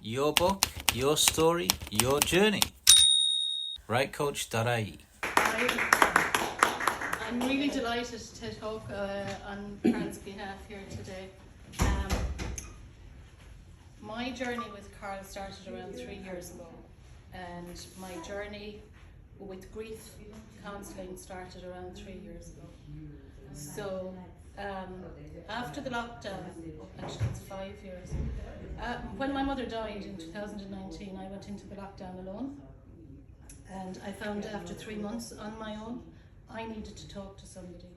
your book, your story, your journey. Rightcoach.ie. I'm really delighted to talk on Carl's behalf here today. My journey with Carl started around 3 years ago, and my journey with grief counselling started around 3 years ago. So after the lockdown, actually it's 5 years, when my mother died in 2019, I went into the lockdown alone, and I found after 3 months on my own, I needed to talk to somebody.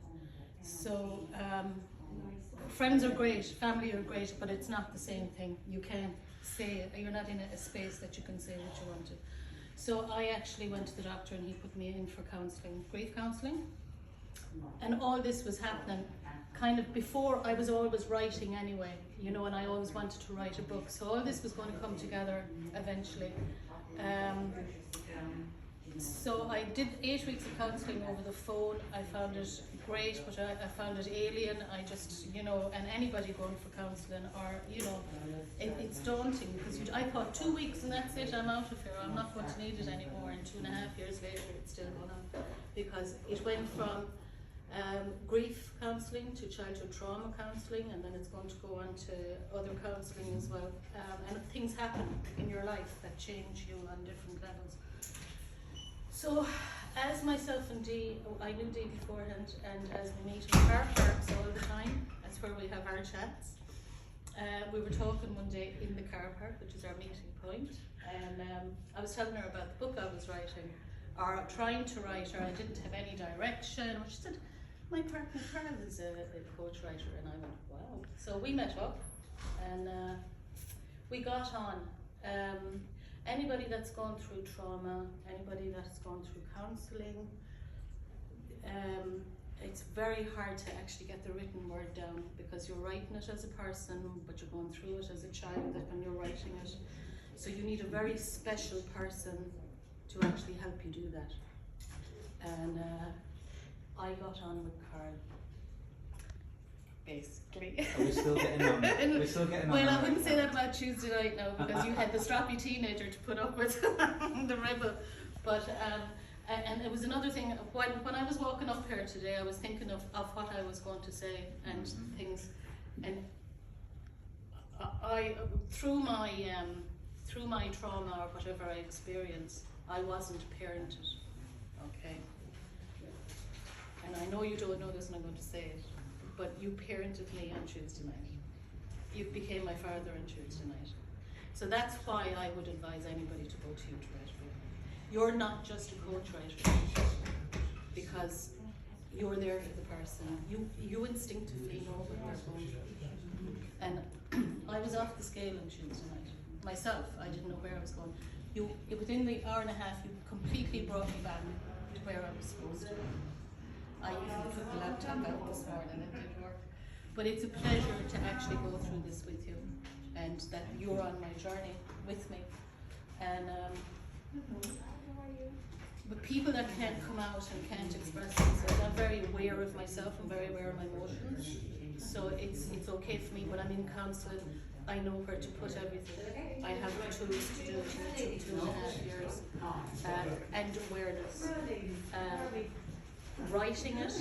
So friends are great, family are great, but it's not the same thing. You can't say, you're not in a space that you can say what you want to. So I actually went to the doctor and he put me in for counselling, grief counselling. And all this was happening kind of before. I was always writing anyway, you know, and I always wanted to write a book. So all this was going to come together eventually. So I did 8 weeks of counselling over the phone. I found it great, but I found it alien. I just, you know, and anybody going for counselling, or, you know, it's daunting, because I thought 2 weeks and that's it, I'm out of here, I'm not going to need it anymore. And 2.5 years later, it's still going on, because it went from grief counselling to childhood trauma counselling, and then it's going to go on to other counselling as well. And things happen in your life that change you on different levels. So, as myself and Dee, I knew Dee beforehand, and as we meet in car parks all the time, that's where we have our chats. We were talking one day in the car park, which is our meeting point, and I was telling her about the book I was writing, or trying to write, or I didn't have any direction. She said, my partner Carl is a coach writer, and I went, wow. So we met up, and we got on. Anybody that's gone through trauma, anybody that's gone through counselling, it's very hard to actually get the written word down, because you're writing it as a person, but you're going through it as a child when you're writing it. So you need a very special person to actually help you do that. And I got on with Carl, basically. Are we still getting on? We're still getting on. Well, I wouldn't say that about Tuesday night now, because you had the stroppy teenager to put up with, the rebel. But and it was another thing, when I was walking up here today, I was thinking of what I was going to say and things, and I through my trauma or whatever I experienced, I wasn't parented, okay? And I know you don't know this and I'm going to say it, but you parented me on Tuesday night. You became my father on Tuesday night. So that's why I would advise anybody to go to you to write a book. You're not just a coach writer, because you're there for the person. You instinctively know what they're going through. And I was off the scale on Tuesday night. Myself, I didn't know where I was going. Within the hour and a half, you completely brought me back to where I was supposed to be. I even took the laptop out this morning and it did work. But it's a pleasure to actually go through this with you, and that you're on my journey with me. And but people that can't come out and can't express themselves, I'm very aware of myself, I'm very aware of my emotions. So it's okay for me when I'm in counselling. I know where to put everything. I have the tools to do it in 2.5 years. And awareness. Writing it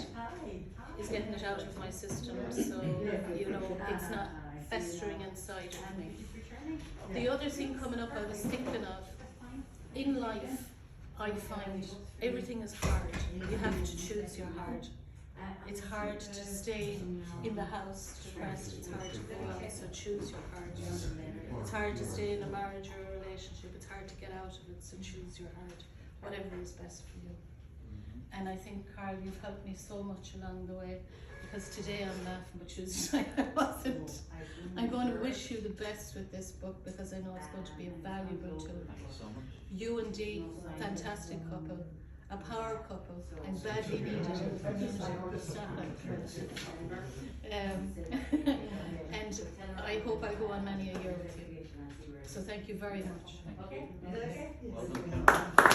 is getting it out of my system, so you know it's not festering inside of me. The other thing coming up, I was thinking of, in life, I find everything is hard. You have to choose your hard. It's hard to stay in the house depressed, it's hard to go out, so choose your hard. It's hard to stay in a marriage or a relationship, it's hard to get out of it, so choose your hard. Whatever is best for you. And I think, Carl, you've helped me so much along the way, because today I'm laughing, but Tuesday I wasn't. I'm going to wish you the best with this book, because I know it's going to be a valuable tool. You and Dee, fantastic couple, a power couple, and badly needed in the community. And I hope I go on many a year with you. So thank you very much. Well done.